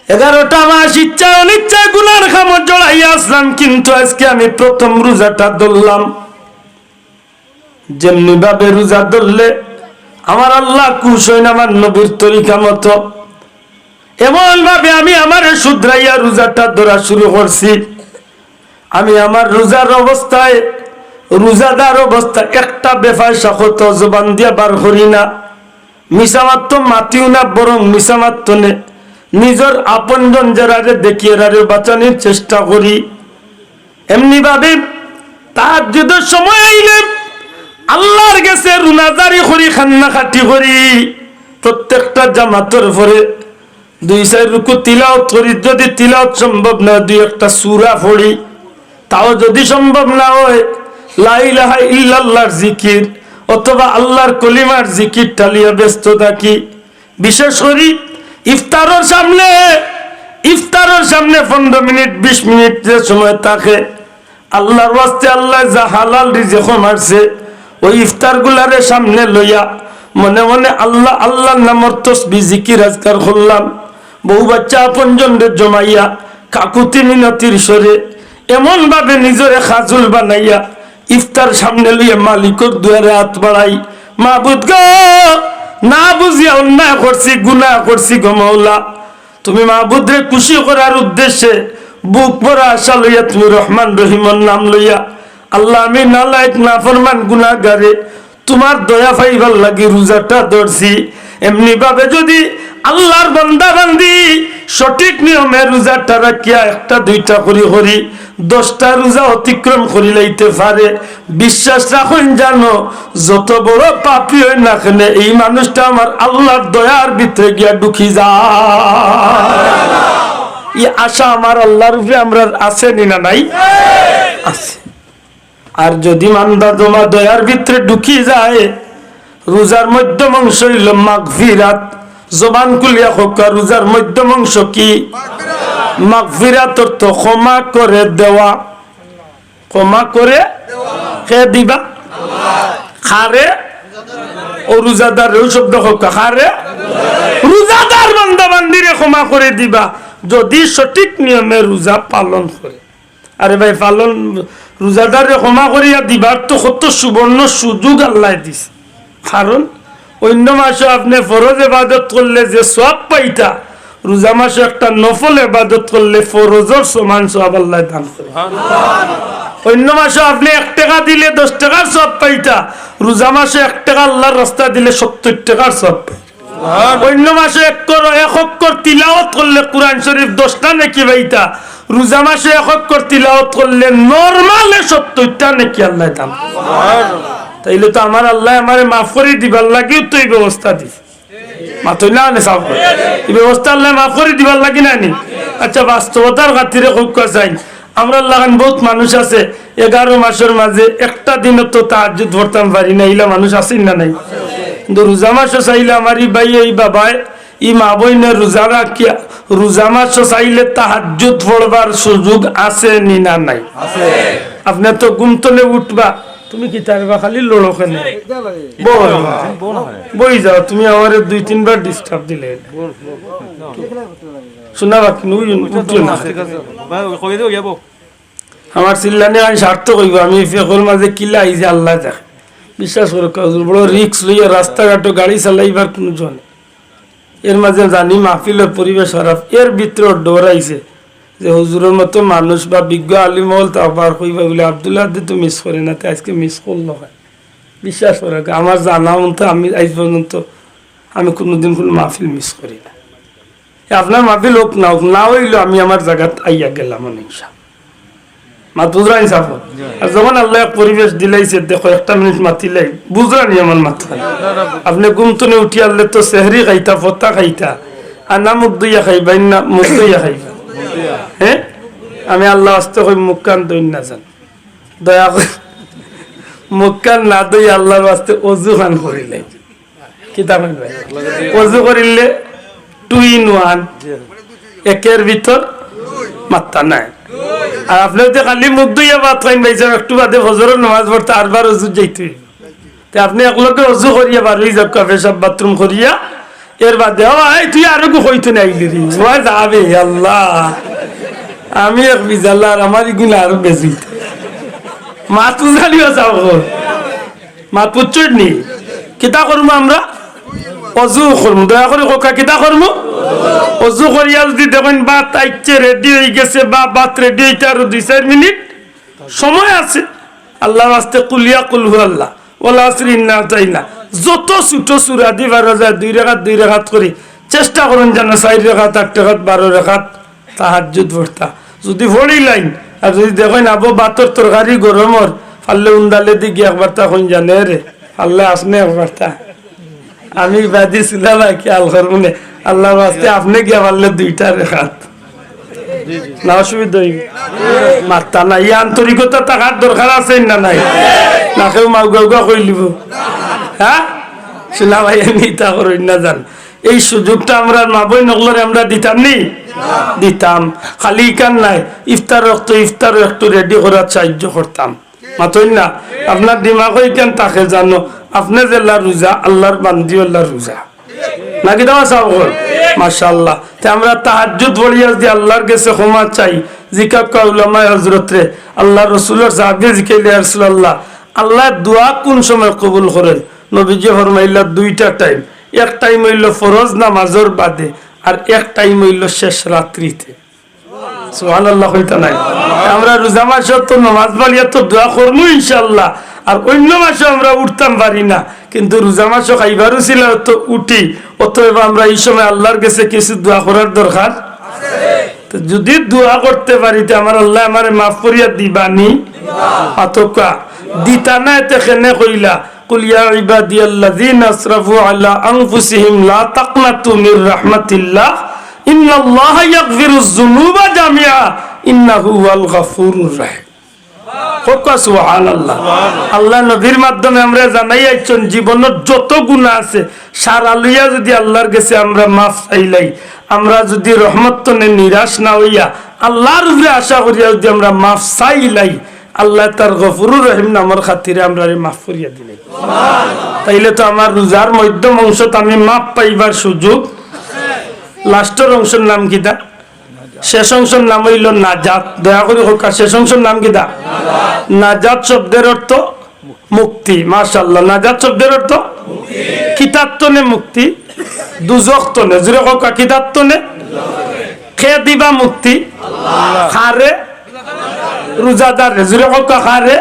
11টা মাস ইচ্ছা অনিচ্ছায় গুনার খামর জড়াইয়া আসলাম, কিন্তু আজকে আমি প্রথম রোজাটা ধরলাম। যেমনি ভাবে রোজা ধরলে আমার আল্লাহ খুশ হইন আমার নবীর তরিকা মতো, এমন ভাবে আমি আমার শুধরাইয়া রোজাটা ধরা শুরু করছি। আমি আমার রোজার অবস্থায়, রোজাদার অবস্থায় একটা বেফায়সা কত জবান দিয়া বার করি না, মিশামাত্র মাতিও না, বরং মিশামাত্র নে নিজের আপনজন যারা দেখিয়ে বাঁচানোর চেষ্টা করি। এমনি ভাবে তাহাজ্জুদের সময় আইলে আল্লাহর কাছে রুনাজারি করি, খান্না খাটি করি। প্রত্যেকটা জামাতের পরে 2-4 রুকু তিলাওয়াত করি, যদি তিলাওয়াত সম্ভব না 2-1টা সূরা পড়ি, তাও যদি সম্ভব না হয় লা ইলাহা ইল্লাল্লাহর জিকির অথবা আল্লাহর কলিমার জিকির টালিয়া ব্যস্ত থাকি। বিশেষ করে ইফতারের সামনে 15 মিনিট 20 মিনিট যে সময় থাকে, আল্লাহর ওয়াস্তে আল্লাহ যা হালাল রিজিক মারছে ওই ইফতার গুলারে সামনে লইয়া মনে মনে আল্লাহ আল্লাহর নামের তাসবিহ জিকির আজকার করলাম। বহু বাচ্চা আপনজন জমাইয়া কাকুতি মিনতির সরে এমন ভাবে নিজরে খাজুল বানাইয়া ইফতার সামনে লইয়া মালিকর দুয়ারে হাত বাড়াই, মাবুদ গো, না বুঝিয়া অন্যায় করছি, গুনাহ করছি গো মাওলা, তুমি মাবুদরে খুশি করার উদ্দেশ্যে বুক ভরা আশা লইয়া তুমি রহমান রহিমর নাম লইয়া আল্লাহ আমি নালায়েক নাফরমান গুনাহগারে তোমার দয়া পাইবার লাগি রোজাটা ধরছি। এমনি ভাবে যদি আল্লাহর বান্দা বান্দি সঠিক নিয়মে রোজাটা রাখিয়া 1-2টা করি 10টা রোজা অতিক্রম করি লাইতে পারে, বিশ্বাস রাখুন জানো যত বড় পাপী হয় না কেন এই মানুষটা আমার আল্লাহর দয়ার ভিতরে গিয়া ঢুকি যায়। এই আশা আমার আল্লাহর উপরে আমরা আছে না নাই? আছে। আর যদি মান্দা তোমার দয়ার ভিতরে ঢুকি যায়, রোজার মধ্যম অংশ হইল মাগফিরাত। জবান খুলিয়া হোকা, রোজার মধ্যম অংশ কি? মাগফিরাত অর্থ ক্ষমা করে দেওয়া। ক্ষমা করে কে দিবা? খারে ও রোজাদার শব্দ হোকা, খারে রোজাদার বান্দা বান্দিরে ক্ষমা করে দিবা যদি সঠিক নিয়মে রোজা পালন করে। আরে ভাই, পালন রোজাদারে ক্ষমা করিয়া দিবার তো কত সুবর্ণ সুযোগ আল্লাহ দিছে। কারণ অন্য মাসে আপনি ফরজ ইবাদত করলে যে সওয়াব পাইতা, রোজা মাসে একটা নফল ইবাদত করলে ফরজের সমান সওয়াব আল্লাহ দান করে। অন্য মাসে আপনি 1 টাকা দিলে 10 টাকার সওয়াব পাইতা, রোজা মাসে 1 টাকা আল্লাহর রাস্তা দিলে 70 টাকার সওয়াব পাইতা। অন্য মাসে 1 অক্ষর তিলাওয়াত করলে কোরআন শরীফ 10টা নেকি পাইতা, রোজা মাসে 1 অক্ষর তিলাওয়াত করলে নরমালে 70টা নেকি আল্লাহ দান। তাইলে তো আমার আল্লাহ আমারে মাফ করে দিবার লাগিও তো এই ব্যবস্থা দিছে। মাথা না নে সাফ করে এই ব্যবস্থা আল্লাহ মাফ করে দিবার লাগি না নি? আচ্ছা, বাস্তবতার খাতিরে কইকা যাই, আমরা লাগান বহুত মানুষ আছে 11 মাসের মাঝে একটা দিনও তো তাহাজ্জুদ পড়তাম পারি না, এইলা মানুষ আছেন না নাই? কিন্তু রোজা মাসও চাইলে আমার এই ভাই এই বাবায় ই মা বইনে রোজা রাখিয়া রোজা মাসও চাইলে তাহাজ্জুদ পড়বার সুযোগ আছে নি না নাই? আপনি তো ঘুমতলে উঠবা, তুমি কি তারবা খালি লড়োখানে বই যাও, তুমি আমার 2-3 বার ডিস্টার্ব দিলে শোনা বাকি আমার চিল্লানি আমি স্বার্থ কইব। আমি ফেকর মাঝে কিলা আইছে আল্লাহ দেখ, বিশ্বাস করো বড় রিক্স লইয়া রাস্তাঘাটে গাড়ি চালাইবার কোনো জন। এর মাঝে জানি মাহফিলের পরিবেশ খারাপ, এর ভিতরে ডরাইছে যে হুজুরের মতো মানুষ বা বিজ্ঞ আলিম হল তা আবার কইবা বলে আব্দুল্লাহ তো মিস করে না, তাই আজকে মিস করলো। বিশ্বাস করে আমার জানা মতো আমি আজ পর্যন্ত আমি কোনোদিন কোনো মাহফিল মিস করি না। আপনার মাহফিল হোক না হোক, না হইলো আমি আমার জায়গাত আইয়া গেলাম অনেক মা বুঝরানি সাফ। আর যখন আল্লাহ পরিবেশ দিলাইছে, দেখো 1 মিনিট মাতিলাই বুঝরানি আমার মাথা। আপনি ঘুমতনে উঠি আনলে তো সেহরি খাইতা, ফতা খাইতা, আর না মুখ দইয়া খাইবা না মুখ দইয়া খাইবা। হ্যাঁ, আমি আল্লাহ আস্তে কই মুখ কান দই না যান, দয়া করে মুখ কান না দই আল্লাহর আস্তে অজু খান করিলে কিতাব অজু করিলে 2 in 1, একের ভিতর মাত্রা নাই। আর আপনি যদি খালি মুখ দইয়া ভাত খাইন ভাইছেন, একটু বাদে ফজরের নামাজ পড়তে আরবার অজু যাইতে, আপনি একলগে অজু করিয়া বার হয়ে যাক, পেশাব বাথরুম করিয়া এর বাদে এই তুই আরো হইতে নাইলি রে ওই যাবে আল্লাহ আমি এক বিজাল্লাহ আমার ইগুলা আরো বেশি মাতু জানিও যাও মা পুচ্ছর নি কিতা করবো আমরা অজু করবো দয়া করে কোকা কিতা করবো অজু করিয়া যদি দেখেন বাত আইচ্ছে রেডি হয়ে গেছে বা বাত রেডি হইতে আরো 2-4 মিনিট সময় আছে আল্লাহর রাস্তে কুলিয়া কুলহু আল্লাহ ওলা আসরিন না তাই না যত ছোট সূরা দিবার যায় 2 রাকাত করে চেষ্টা করুন যেন 4 রাকাত 8 রাকাত 12 রাকাত তাহাজ্জুদ পড়তা যদি পড়ি লাইন আর যদি দেখেন আবো বাতর তরকারি গরমর পারলে উন্দালে দিকে একবার তখন জানে রে আল্লাহ আসনে একবার তা আমি বাদি ছিলাম কি আল করবনে আল্লাহর রাস্তে আপনি গিয়া পারলে 2টা রাকাত না অসুবিধা মাত্তা না এই আন্তরিকতা থাকার দরকার আছে না নাই না কেউ মাউগা কইলিব হ্যাঁ শোনা ভাই আমি তা করি না জান এই সুযোগটা আমরা মা বই নগলরে আমরা দিতাম নি দিতাম খালি কান নাই ইফতার একটু রেডি করার সাহায্য করতাম মাতই না আপনার দিমাগ কেন তাকে জানো আপনি যে রোজা আল্লাহর বান্দি আল্লাহর রোজা নাকি দেওয়া চাও মাশাআল্লাহ তে আমরা তাহাজ্জুদ পড়িয়া যদি আল্লাহর কাছে ক্ষমা চাই জিকা উলামা হযরত রে আল্লাহ রাসূলের সাহাবী জিকাইলে ইয়া রাসূলুল্লাহ আল্লাহ দোয়া কোন সময় কবুল করেন নবীজি ফরমাইলা 2টা টাইম এক টাইম হইল ফরজ নামাজের বাদে আর এক টাইম হইল শেষ রাত্রিতে সুবহানাল্লাহ কইতা নাই আমরা রোজা মাসে তো নামাজ পড়িয়া তো দোয়া করব ইনশাআল্লাহ আর অন্য মাসে আমরা উঠতাম পারি না কিন্তু রোজা মাসে খাইবারও ছিল তো উঠি অতএব আমরা এই সময় আল্লাহর কাছে কিছু দোয়া করার দরকার আছে তো যদি দোয়া করতে পারি তো আমার আল্লাহ আমারে মাফ করিয়া দিবানি আতকা দিতা না তে কেনে কইলা কুল ইয়া ইবাদিয়াল্লাযিনা আসরাফু আলা আনফুসিহিম লা তাকনাতু মির রাহমাতিল্লাহ ইন্নাল্লাহা ইয়াগফিরুয যুনুবা জামিআ ইন্নাহু ওয়াল গফুরুর রহিম সুবহানাল্লাহ আল্লাহ নবীর মাধ্যমে আমরা জানাই আইছেন জীবনের যত গুনাহ আছে সারা লইয়া যদি আল্লাহর কাছে আমরা মাফ চাইলাই আমরা যদি রহমত তনে নিরাশ না হইয়া আল্লাহর উপরে আশা করিয়া যদি আমরা মাফ চাইলাই আল্লাহ তার গফুরুর রহিম নামের খাতিরে আমরা মাফ করিয়া দিলাই সুবহানাল্লাহ তাইলে তো আমার রোজার মধ্যম অংশত আমি মাফ পাইবার সুযোগ লাস্টের অংশের নাম কিটা শেষ অংশের নাম হইল নাজাত দয়া করে হোক শেষ অংশের নাম কিটা নাজাত শব্দের অর্থ মুক্তি মাশাআল্লাহ নাজাত শব্দের অর্থ মুক্তি কিতাতনে মুক্তি দুজখ তনে জুরে হোক কিতাতনে খে দিবা মুক্তি আল্লাহ খারে রোজাদার জুরে হোক খারে